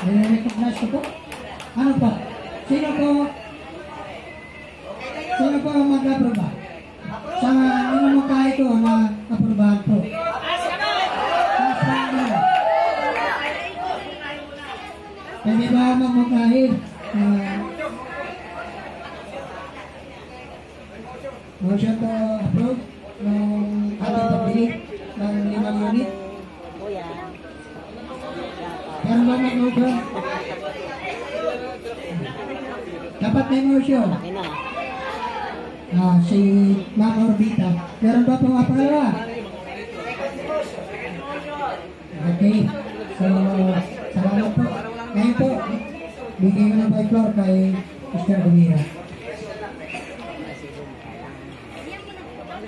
I-recognize ko po. Ano po? Sino po mag-aproba? Sa inumungkahi ko na aprobahan po. Hindi ba mamungkahi? Motion to approve ng ating pabili ng 5 unit. Meron ba mag-motion? Dapat may motion. Si Ma'am Orbita. Meron ba pong apalawa? Okay. So, salamat po. Ngayon po, bigay ko ng by floor kay Mr. Gumira.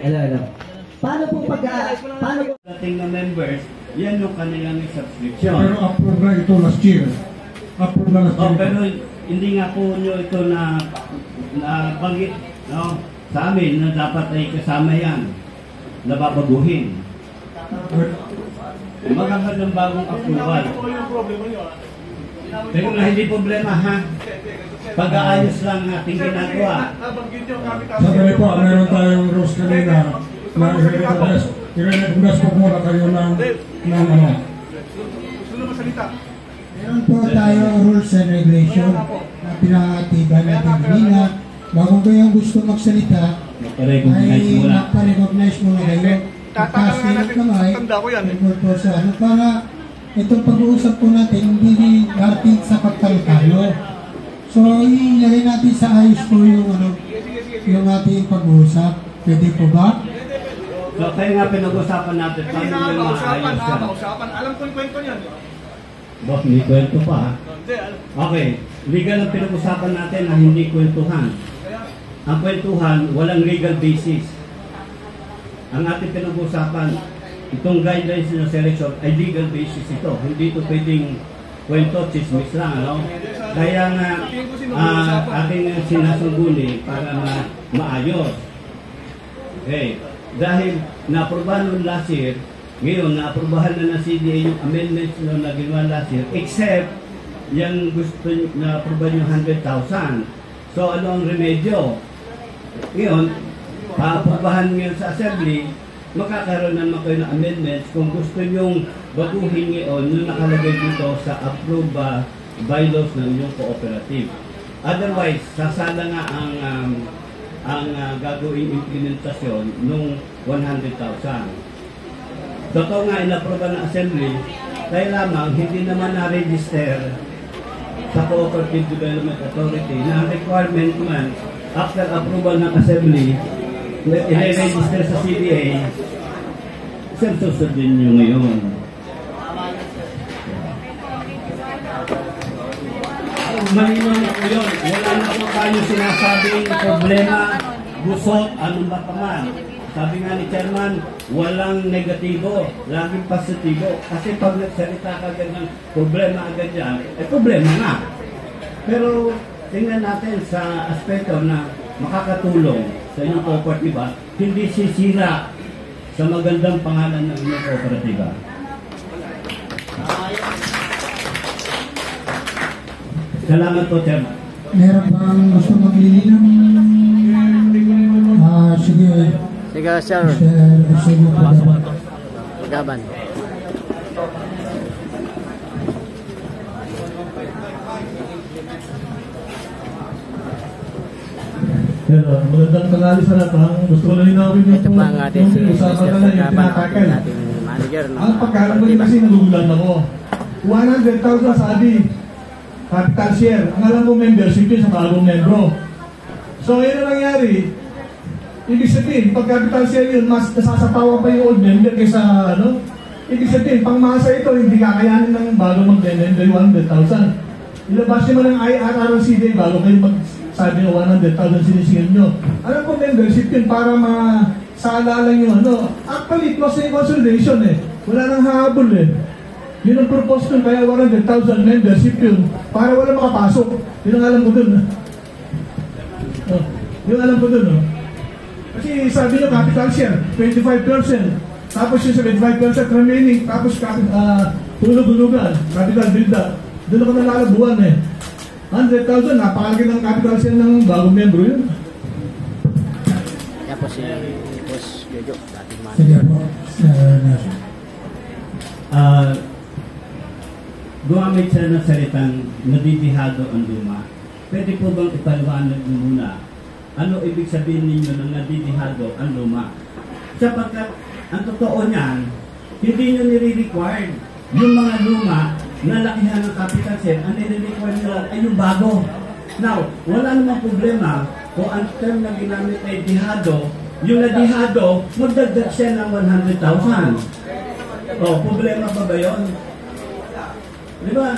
Hello. Paano po paano po dating na members, yan yung kanilang subscription. Pero approve na ito last year. Approve na last year. Pero hindi nga po nyo ito na banggit, no? Sa amin na dapat ay kasama yan, nababaguhin. Magkakaroon ng bagong approval. Pero na hindi problema, ha? Pag-aayos lang ating ginagawa. Sabi po, meron tayong rules kanina na i-recognize po muna kayo ng ano. Meron po tayong rules and regulation na pinakatiban natin kanina. Bago kayong gusto magsalita, ay makarecognize muna kayo. Taas nilot naman ay report po sa ano para itong pag-uusap po natin hindi dating sa pagtalkalo. So, ilagay natin sa ayos po yung ating pag-uusap. Pwede po ba? So, kaya nga pinag-usapan natin paano yung maayos yan. Alam ko yung kwento niyan. Boss, may kwento pa, ha? Okay, legal ang pinag-usapan natin na hindi kwentuhan. Ang kwentuhan, walang legal basis. Ang ating pinag-usapan, itong guidelines ng selection ay legal basis ito. Hindi ito pwedeng kwento, chismis lang, ano? Kaya nga, ating sinasunguli para maayos. Okay. Dahil na-aprobahan noon last year, ngayon na-aprobahan na ng CDA yung amendments na ginawa last year, except yung gusto na-aprobahan yung 100,000. So, ano ang remedyo? Ngayon, pa-aprobahan ngayon sa assembly, makakaroon naman kayo ng amendments kung gusto nyong baguhin ngayon yung nakalagay dito sa approved bylaws ng inyong cooperative. Otherwise, sasala nga ang gagawing implementasyon nung 100,000. Totoo nga, inaproba ng assembly, kaya lamang hindi naman na-register sa Cooperative Development Authority na ang requirement naman after approval ng assembly, i-register sa CDA, susundin nyo ngayon. Malinaw na po yun. Wala na po tayo sinasabing problema, gusot, anong ba paman. Sabi nga ni Chairman, walang negatibo, laging positibo. Kasi pag nagsalita ka agad ng problema agad yan, problema nga. Pero tingnan natin sa aspeto na makakatulong sa inyong kooperatiba, hindi sisira sa magandang pangalan ng inyong kooperatiba. Salamat po, Chairman. Meron bang gusto maglilinaw? Sige. Sige, sir. Sige, Pagaban. Hello, magandang tanghali sa lahat. Gusto ko lang linawin yung ito pa ang ating si Mr. Pagaban, ating manager. Ang pagkalang ko kasi nagugulan ako. 100,000 sabi. Capital share. Ang alam mo membership yun sa bagong membro. So, yun ang nangyari. Ibig sabihin, pag capital share yun, mas nasasapawan pa yung old member kaysa ano. Ibig sabihin, pangmasa ito, hindi kakayanin ng bago mag-member 100,000. Ilabas nyo man ang IRR ng CDA bago kayo magsabi ng 100,000 sinisingil nyo. Alam ko membership yun para masala lang yung ano. Actually, close na yung consolidation eh. Wala nang hahabol eh. Yun ang purpose nun, kaya 100,000 membership yun, para wala makapasok. Yun ang alam ko dun. Yung alam ko dun. Kasi sabi nyo, capital share, 25%. Tapos yung 75% remaining, tapos tulog-hulugan, capital build-up. Doon ako nalalabuan eh. 100,000, napakalaki ng capital share ng bagong membro yun. Yan po si Boss Jojo, dating Sige manager. po, Sir. Gumamit siya ng salitang nadidihado ang luma. Pwede po bang ipaliwanag mo muna ano ibig sabihin ninyo ng nadidihado ang luma? Sapagkat ang totoo niyan, hindi nyo nire-required yung mga luma na lakihan ng capital share. Ang nire-required nila ay yung bago. Now, wala namang problema kung ang term na ginamit ay dihado, yung nadihado, magdagdag siya ng 100,000. O, problema pa ba yun? Di ba?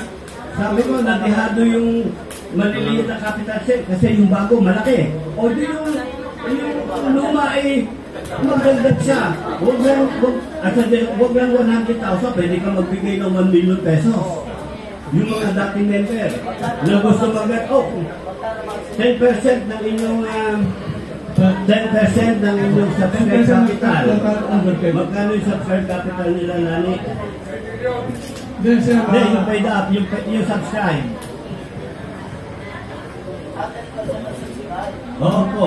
Sabi ko, nadihado yung maliliit na capital share kasi yung bago malaki. O di yung luma ay magdagdag siya. Huwag lang 100,000, pwede ka magbigay ng 1 million pesos. Yung mga dating member na gusto mag-get 10% ng inyong 10% ng inyong subscribe capital. Magkano yung subscribe capital nila, Nani? Then, sir, Hindi, yung paid up, yung subscribe. Oo po.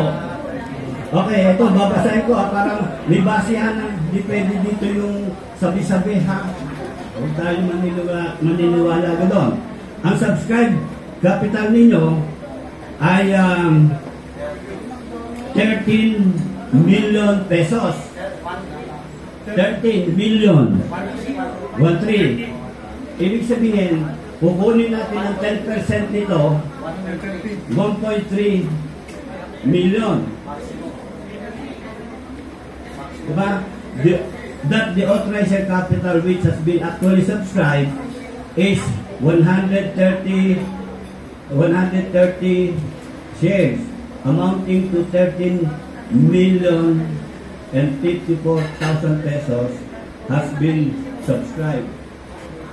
Okay, ito, babasahin ko. Parang may basihan ng depende dito yung sabi-sabi ha. Huwag tayo maniniwala ka doon. Ang subscribe capital ninyo ay 13 million pesos. 13 million. 13. Ibig sabihin, kukunin natin ang 10% nito, 1.3 million. Diba? That the authorized capital which has been actually subscribed is 130 shares amounting to 13 million and 54,000 pesos has been subscribed.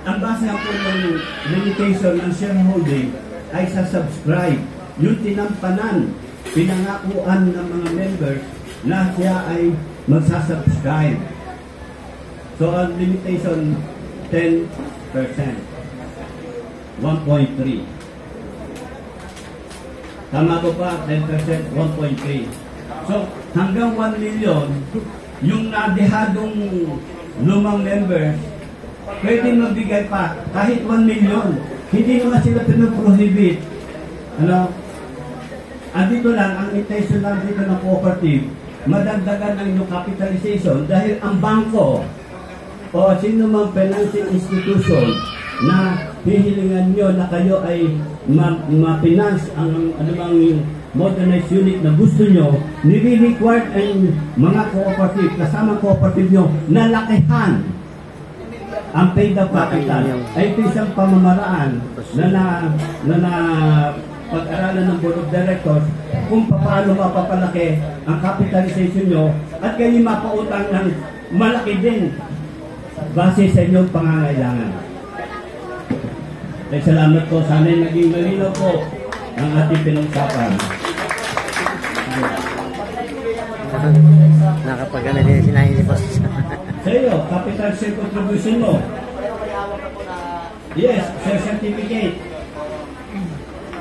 Ang base po ng limitation ng shareholding ay sa subscribe. Yung tinampanan, pinangakuan ng mga members na siya ay magsasubscribe. So, ang limitation, 10%. 1.3. Tama ko pa, 10%, 1.3. So, hanggang 1 million, yung nadehadong lumang members, pwede magbigay pa kahit 1 million. Hindi naman sila pinoprohibit. Ano? Andito lang, ang intention lang dito ng cooperative, madagdagan ang inyong capitalization dahil ang bangko o sino mang financing institution na hihilingan nyo na kayo ay ma-finance ang anumang modernized unit na gusto nyo, nire-required ang mga cooperative, kasama cooperative nyo, na lakihan ang paid-up capital. Ay ito isang pamamaraan na pag-aralan ng Board of Directors kung paano mapapalaki ang capitalization nyo at kayo mapautang ng malaki din base sa inyong pangangailangan. Ay salamat po. Sana'y naging malinaw po ang ating pinag-usapan. Nakapagana din sinahin ni Boss. Sa iyo, capital share contribution mo. Yes, share certificate.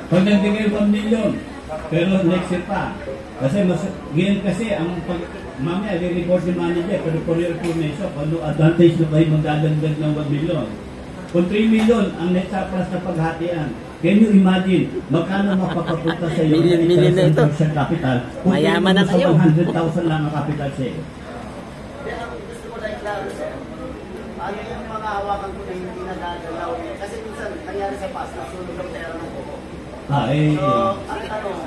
Pag nagbigay 1 million, pero next year pa. Kasi ngayon kasi, mamaya, i-report yung manager, pero for your information, ano advantage na kayo magdadagdag ng 1 million. Kung 3 million, ang net surplus na paghatian. Can you imagine, magkano mapapapunta sa iyo Million na ito. Share capital? Kung Mayaman na kayo. 100,000 lang ang capital share. Gusto ko na iklaro, sir. Ano yung mga hawakan ko na hindi nadadalaw? Kasi minsan, nangyari sa past, nasulog ang pera ng buko. So, ang tanong,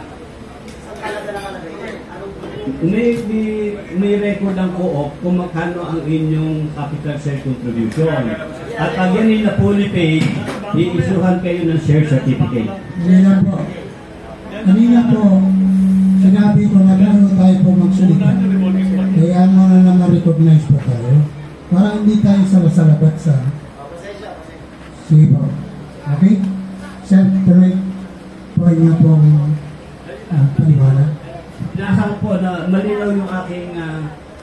saan talaga nakalagay yun? May record ang co-op kung magkano ang inyong capital share contribution. At pag yan ay na-fully paid, i-isuhan kayo ng share certificate. Kanina po. Kanina po, sinabi ko na gano'n tayo po magsalita. Kaya mo na naman recognize po tayo. Para hindi tayo salasalabat sa... Sige po. Okay? Self-direct po niyo pong paliwanag. Nasa po na malinaw yung aking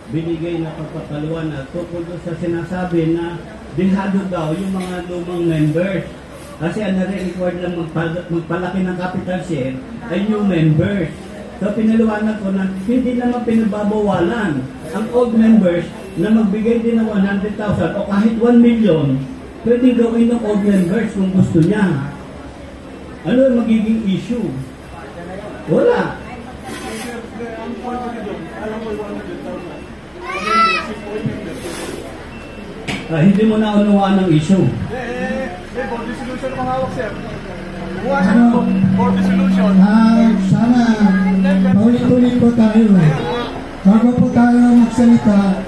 binigay na pagpapaliwanag tungkol sa sinasabi na dihado daw yung mga lumang members. Kasi ang nare-required lang magpalaki ng capital share ay new members. So pinaliwanag ko na hindi naman pinababawalan ang old members na magbigay din ng 100,000 o kahit 1 million, pwedeng gawin ng old members kung gusto niya. Ano ang magiging issue? Wala. Ang point ko dito, alam mo 100,000. Hindi mo na unawaan ang issue. Board resolution ang hawak, sir. Buwan siya board resolution. Sana paulit-ulit po tayo. Bago po tayo magsalita,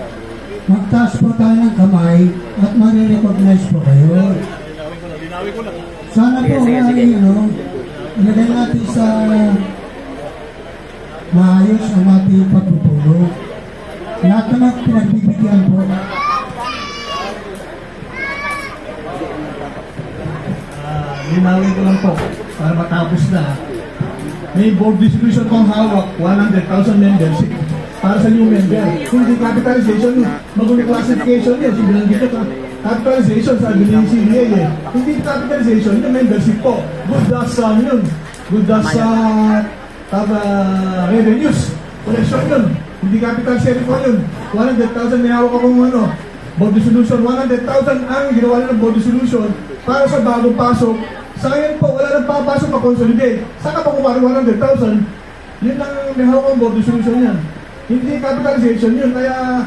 magtaas po tayo ng kamay at marirecognize po kayo. Linawin ko lang. Sana po ilagay natin sa maayos ang ating pagpupulong. Lahat naman pinagbibigyan po. Linawin ko lang po para matapos na. May board resolution kong hawak, 100,000 membership para sa new member. Hindi capitalization, maguling classification yun. Binanggit ko capitalization sa CBA eh. Hindi capitalization, yung membership po. Good as yun. Good as revenues. Collection yun. Hindi capital sharing po yun. 100,000 may hawak akong board resolution. 100,000 ang ginawa nila ng board resolution para sa bagong pasok. Sa ngayon po, wala nang papasok pa consolidate. Saan ka pa kumari 100,000? Yun ang may hawak ang board resolution yan. Hindi capitalization yun. Kaya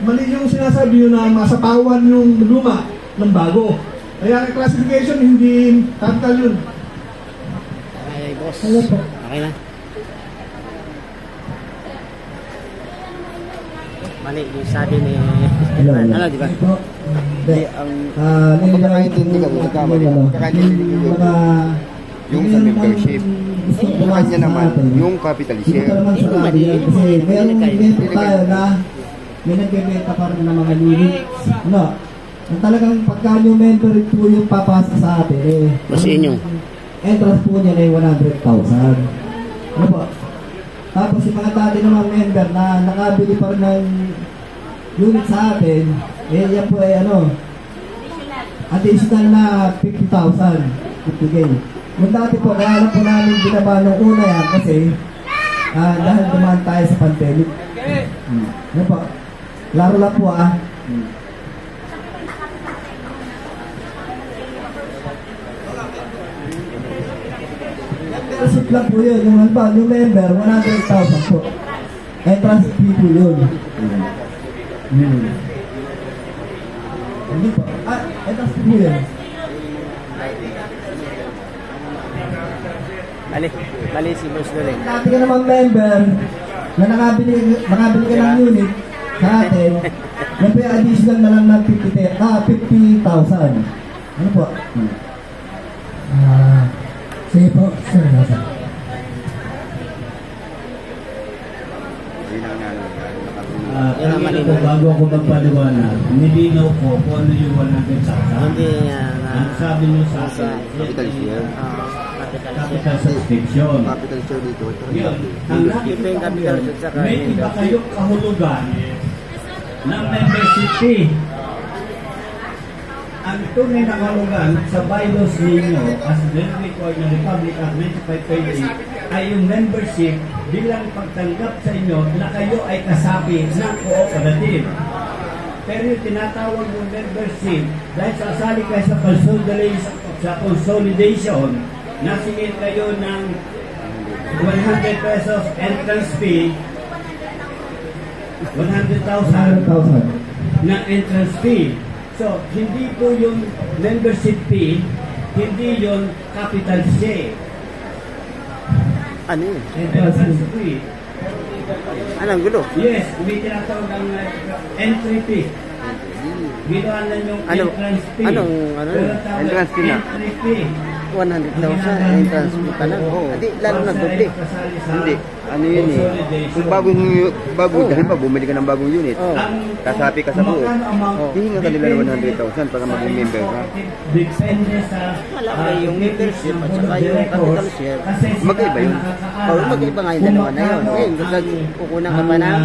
mali yung sinasabi yun na masapawan yung luma ng bago. Kaya classification, hindi capital yun. Okay, boss. Hello po. Okay na. Mali yung sabi ni... Ano, di ba? Hindi, ang pagkakaintindi ka, nagkamali. Pagkakaintindi ko yung sa membership. Yung kanya naman, yung capital share. Ito naman kasi mayroong event tayo na may nagbebenta pa rin ng mga units. Ang talagang pagka new member po yung papasok sa atin Mas inyo. entrance po niya na yung 100,000. Ano po? Tapos yung mga dati namang member na nakabili pa rin ng unit sa atin, yan po ay additional na 50,000 ibigay. Yung dati po, kaya alam po namin binaba nung una yan kasi dahil dumaan tayo sa pandemic. Ano po? Laro lang po Membership lang po yun. Yung member, 100,000 po. Entrance fee po yun. Hindi po. Entrance fee po yun. Mali si boss doon eh. Dati ka namang member na nakabili ka ng unit sa atin, yan po yung additional na lang ng 50,000. Ano po? Sige po, sir. Bago ako magpaliwanag, nilinaw ko kung ano yung 100,000. Hindi Ang sabi nyo sa akin, Capital share. capital subscription. Capital share dito. Yun. Ang Ito yung capital share sa may iba kayong kahulugan ng membership fee. Ang tunay na kahulugan sa bylaws ninyo as required ng Republic Act 9528 ay yung membership bilang pagtanggap sa inyo na kayo ay kasapi ng cooperative. Pero yung tinatawag yung membership dahil sasali kayo sa consolidation, nasingil kayo ng 100 pesos entrance fee, 100,000 na entrance fee. So, hindi po yung membership fee, hindi yung capital share. Ano yun? Entrance fee. Anong gulo? Yes, may tinatawag ang entry fee. Ginawa na yung entrance fee. Ano? Entrance fee na. Entry fee. 100,000 entrance fee pa lang. Hindi, lalo na doble. Hindi. Ano yun eh. Kung bagong dahil pa, bumili ka ng bagong unit. Kasapi ka sa buo. Hihinga ka nila ng 100,000 para maging member ka. Depende sa Malaki yung membership at saka yung capital share. Mag-iba yun. Mag-iba nga yung dalawa na yun. Ngayon, kapag kukunan ka pa ng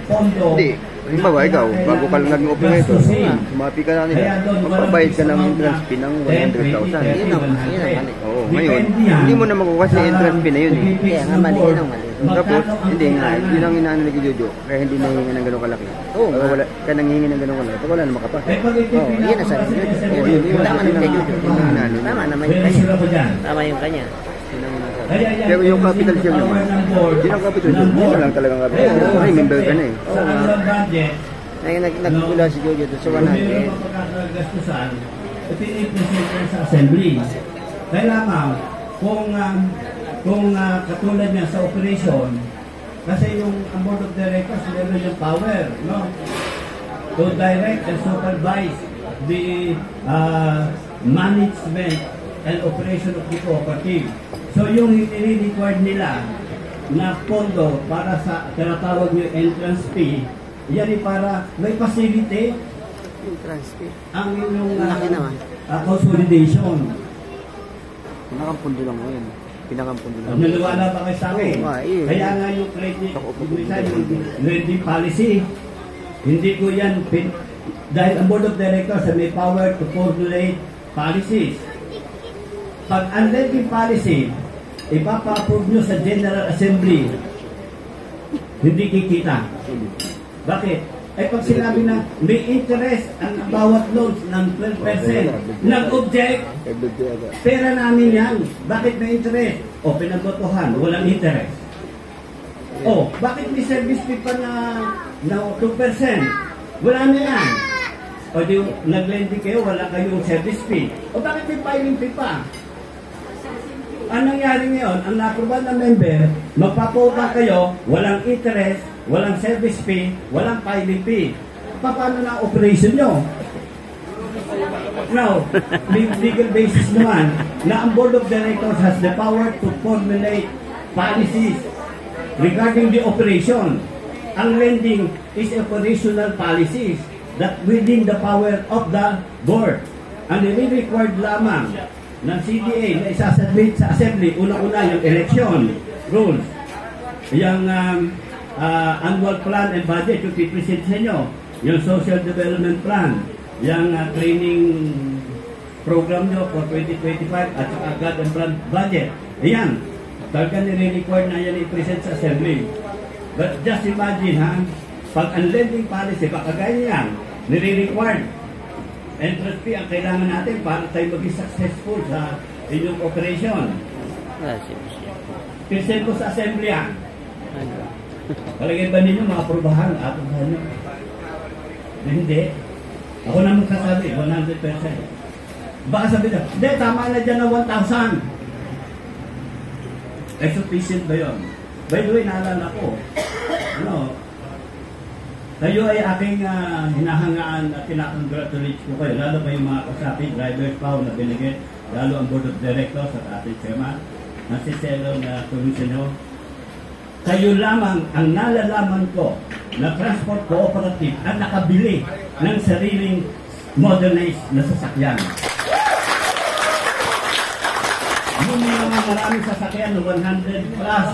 pondo, Hindi. Halimbawa, ikaw, bago ka lang naging operator, sumapi ka na nila, magpabayad ka ng entrance fee ng 100,000. Yun ang mali. Oo, ngayon, hindi mo na makuha sa entrance fee na yun eh. Kaya nga mali, yun ang mali. Tapos, hindi nga, yun ang inaano ni Jojo, kaya hindi nahingi ng gano'ng kalaki. Oo, Pag wala, kaya nanghingi ng gano'ng kalaki, pag wala naman kapag. Oo, yun ang sabi ni Jojo. Oo, yun, Tama naman kay Jojo. Tama naman yung kanya. Tama yung kanya. Pero yung capital share naman, yun ang capital share, yun lang talagang capital share. Ay, member ka na eh. Oo nga. Nagmula si Jojo doon sa 100. Pagkakagastusan, ipinipresent sa assembly. Kailangan, kung katulad niya sa operation, kasi yung board of directors, meron yung power, no? To direct and supervise the management and operation of the cooperative. So yung i-required nila na pondo para sa tinatawag yung entrance fee, yan ay para may facility Entrance fee. ang yung Laki naman. consolidation. Pinakampundo lang mo yun. Pinakampundo lang. Naliwala ba kayo sa akin? Oo, yun. Kaya nga yung credit, yung lending policy, hindi ko yan, dahil ang board of directors may power to formulate policies. Pag ang lending policy, ipapa-approve nyo sa General Assembly, hindi kikita. Bakit? Ay pag sinabi na may interest ang bawat loans ng 12%, nag-object, pera namin yan. Bakit may interest? O, pinagbotohan, walang interest. O, bakit may service fee pa na 2%? Wala na yan. O di, nag-lending kayo, wala kayong service fee. O bakit may filing fee pa? Anong nangyari ngayon? Ang na-approve ng member, magpapautang kayo, walang interest, walang service fee, walang filing fee. Paano na operation nyo? Now, legal basis naman na ang board of directors has the power to formulate policies regarding the operation. Ang lending is operational policies that within the power of the board. Ang nire-required lamang ng CDA na isasubmit sa assembly, una-una yung election rules, yung annual plan and budget yung pipresent sa inyo, yung social development plan, yung training program nyo for 2025 at saka God and plan budget. Ayan, talaga nire-required na yan i-present sa assembly. But just imagine pag ang lending policy, baka ganyan yan, nire-required entrance fee ang kailangan natin para tayo maging successful sa inyong operation. Present ko sa assembly Palagay ba ninyo makaprubahan at nyo? Hindi. Ako na magsasabi, 100%. Baka sabi na, hindi, tama na dyan na 1,000. Sufficient ba yun? By the way, naalala ko, kayo ay aking hinahangaan at kinakongratulate ko kayo, lalo pa yung mga kasapi, drivers pa na binigay, lalo ang board of directors at ating chairman, ang siselo na tulong sa inyo. Kayo lamang ang nalalaman ko na transport cooperative ang nakabili ng sariling modernized na sasakyan. Yung mga maraming sasakyan ng 100 plus,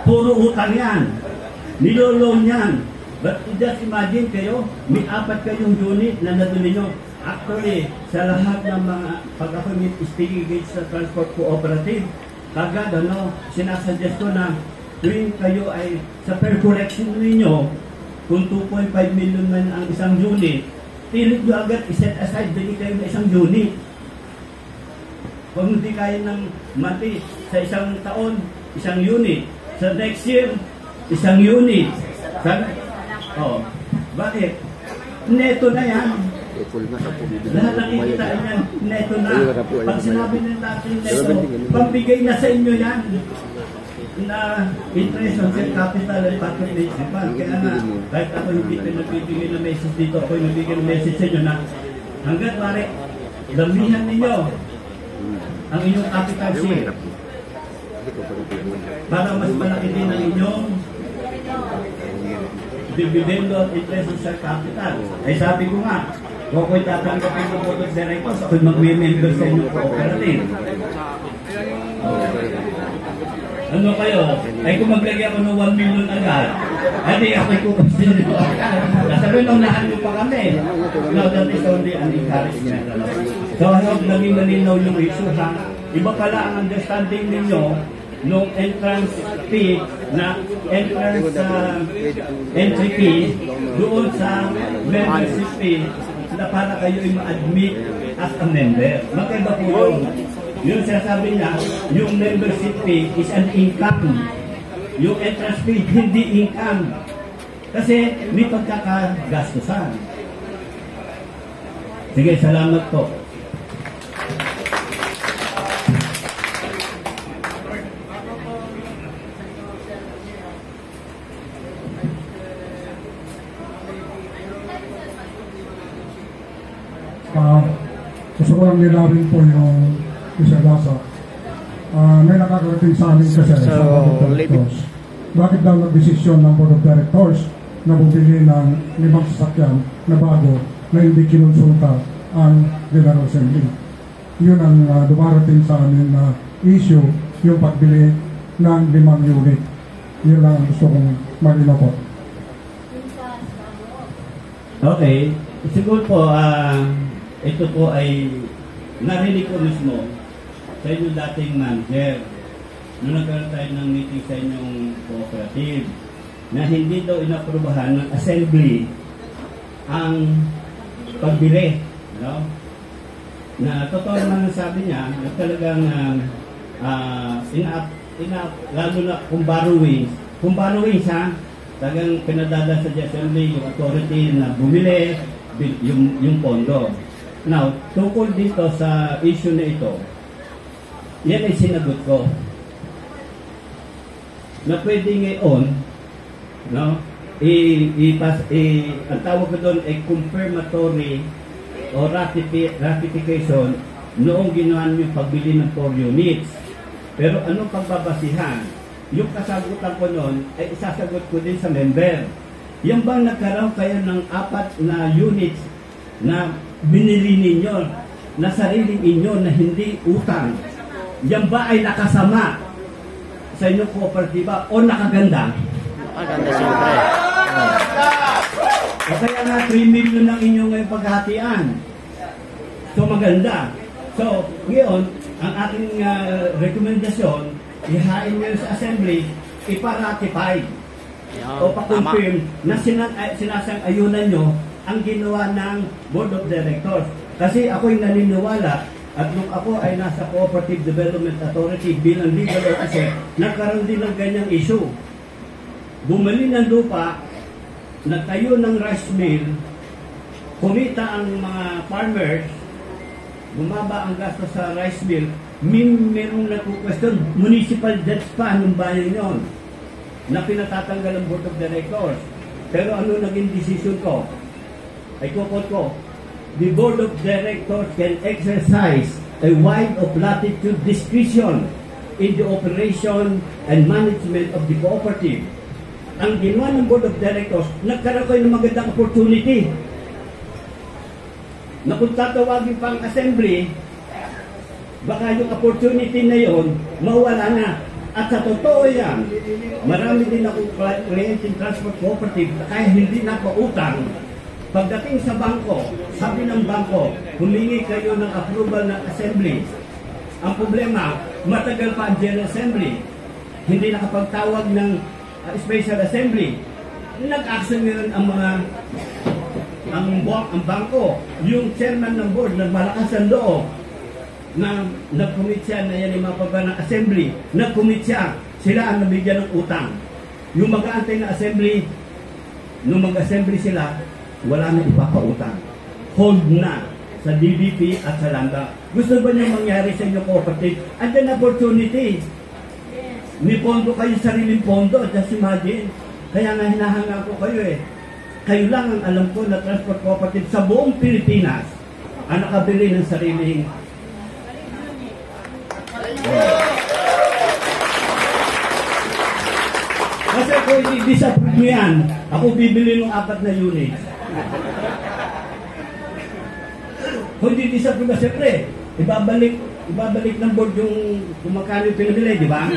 puro utang yan. Niloloan yan. But just imagine kayo, may 4 kayong unit na naduli nyo. Actually, sa lahat ng mga pag-ako speaking gauge sa transport cooperative, kagad sinasuggest ko na tuwing kayo ay sa per collection ninyo, kung 2.5 million man ang isang unit, pilit nyo agad iset aside, bili kayo ng isang unit. Kung hindi kaya ng mati sa isang taon, isang unit. Sa next year, isang unit. Bakit? Neto na yan. Lahat ng ikitain yan, neto na. Pag sinabi ng natin neto, pambigay na sa inyo yan na interest on share capital and patronage fund. Kaya nga, kahit ako hindi nagbibigay ng message dito, ako nagbibigay ng message sa inyo na hanggat pare, damihan ninyo ang inyong capital share para mas malaki din ang inyong dividend on interest on share capital. Ay sabi ko nga, kung ako'y tatanggapin ng board of directors, ako'y mag-member sa inyong cooperative. Ano kayo? Ay kung maglagay ako ng 1 million agad, hindi ako i-question nyo agad. Sabi nung nahan nyo pa kami. No, that is only an encouragement. So I hope naging malinaw yung issue ha. Iba pala ang understanding ninyo nung entrance fee na entrance entry fee doon sa membership fee na para kayo ma-admit as a member. Magkaiba po yun. Yung sinasabi niya, yung membership fee is an income. Yung entrance fee, hindi income. Kasi may pagkakagastusan. Sige, salamat po. Gusto ko lang nilawin po yung isagasa. May nakakarating sa amin kasi sa Board of Directors. Bakit daw nag-desisyon ng Board of Directors na bumili ng 5 sasakyan na bago na hindi kinonsulta ang General Assembly? Yun ang dumarating sa amin na issue, yung pagbili ng 5 unit. Yun lang ang gusto kong malinaw po. Okay. Siguro po, ito po ay narinig ko mismo sa inyong dating manager nung nagkaroon tayo ng meeting sa inyong cooperative na hindi daw inaprubahan ng assembly ang pagbili. No? Na totoo naman ang sabi niya na talagang lalo na kung borrowings ha, talagang pinadala sa assembly yung authority na bumili yung pondo. Now, tungkol dito sa issue na ito, yan ay sinagot ko. Na pwede ngayon, no, ang tawag ko doon ay confirmatory o ratification noong ginawa yung pagbili ng 4 units. Pero anong pagbabasihan? Yung kasagutan ko noon ay isasagot ko din sa member. Yan bang nagkaroon kayo ng 4 na units na binili ninyo na sariling inyo na hindi utang? Yan ba ay nakasama sa inyong kooperatiba o nakaganda? Nakaganda siyempre. O kaya nga 3 million ang inyong ngayong paghatian. So maganda. So ngayon, ang aking rekomendasyon, ihain nyo sa assembly, iparatify o pa-confirm na sinasang-ayunan nyo ang ginawa ng Board of Directors. Kasi ako'y naniniwala at nung ako ay nasa Cooperative Development Authority bilang legal officer, nagkaroon din ng ganyang issue. Bumili ng lupa, nagtayo ng rice mill, kumita ang mga farmers, bumaba ang gasto sa rice mill, merong nagkukwestiyon, municipal debts pa nung bayan yon na pinatatanggal ang Board of Directors. Pero ano naging decision ko? Ay kukot ko, the Board of Directors can exercise a wide of latitude discretion in the operation and management of the cooperative. Ang ginawa ng Board of Directors, nagkaroon kayo ng magandang opportunity na kung tatawagin pang assembly, baka yung opportunity na yon mawala na. At sa totoo yan, marami din akong client in transport cooperative na kaya hindi na pautang. Pagdating sa bangko, sabi ng bangko, humingi kayo ng approval ng assembly. Ang problema, matagal pa ang General Assembly. Hindi nakapagtawag ng Special Assembly. Nag-action ngayon ang bangko. Yung chairman ng board, nagmalakas ang loob na nag-commit siya na yan yung mapaba ng assembly. Nag-commit siya. Sila ang nabigyan ng utang. Yung mag-aantay na assembly, nung mag-assembly sila, wala na ipapautang. Hold na sa DBP at sa Landa. Gusto ba niyo mangyari sa inyo cooperative? And then opportunity. May pondo kayo, sariling pondo. Just imagine. Kaya nga hinahanga ko kayo eh. Kayo lang ang alam ko na transport cooperative sa buong Pilipinas ang nakabili ng sariling kasi kung i-disapprove mo yan, ako bibili ng 4 na unit. Kung i-disapprove na, siyempre, ibabalik ng board yung kung magkano yung pinabili, di ba?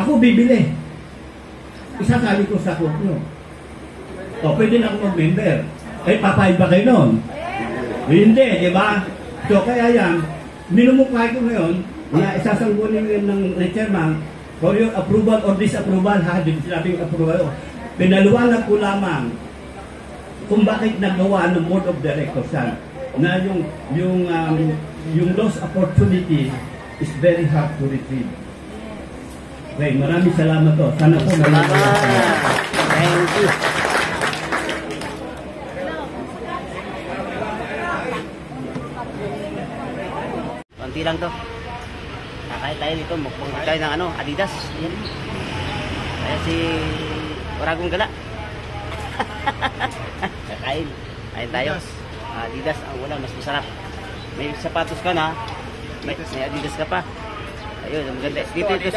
Ako bibili. Isasali ko sa court nyo. O, pwede na ako mag-member. Eh, papayag ba kayo nun? Hindi, di ba? So, kaya yan, minumukha ko ngayon na isasanggunin yun ng chairman for your approval or disapproval, ha? Sinabing approval. Pinaluwanag ko lamang kung bakit nagawa ng board of directors yan, na yung lost opportunity is very hard to retrieve. Okay, maraming salamat to. Sana po Thank you. Konti lang to. Kakain tayo dito. Mukbang tayo ng ano, Adidas. Yan. Kaya si Waragong Gala. Kakain. Kain tayo. Adidas ang wala, mas masarap. May sapatos ka na. May Adidas ka pa. Ayun, ang maganda. Dito ito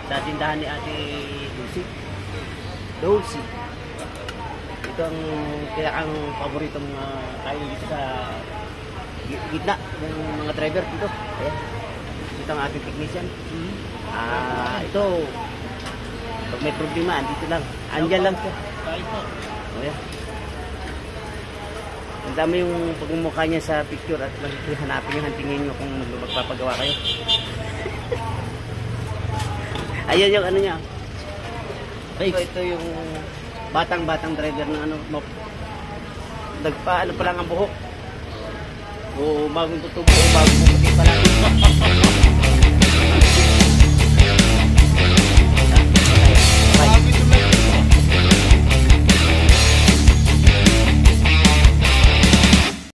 sa tindahan ni Ate Dulce. Ito ang pinakang paboritong kain dito sa gitna ng mga driver dito. Ayan. Ito ang ating technician. Ito, pag may problema, dito lang. Andyan lang siya. Ayan. Ang dami yung pagmumukha niya sa picture at hanapin nyo, hantingin nyo kung magpapagawa kayo. Ayan yung ano niya. Ito yung batang driver ng ano, nagpa ano pa lang ang buhok. O bagong tutubo o bagong puputi pa lang.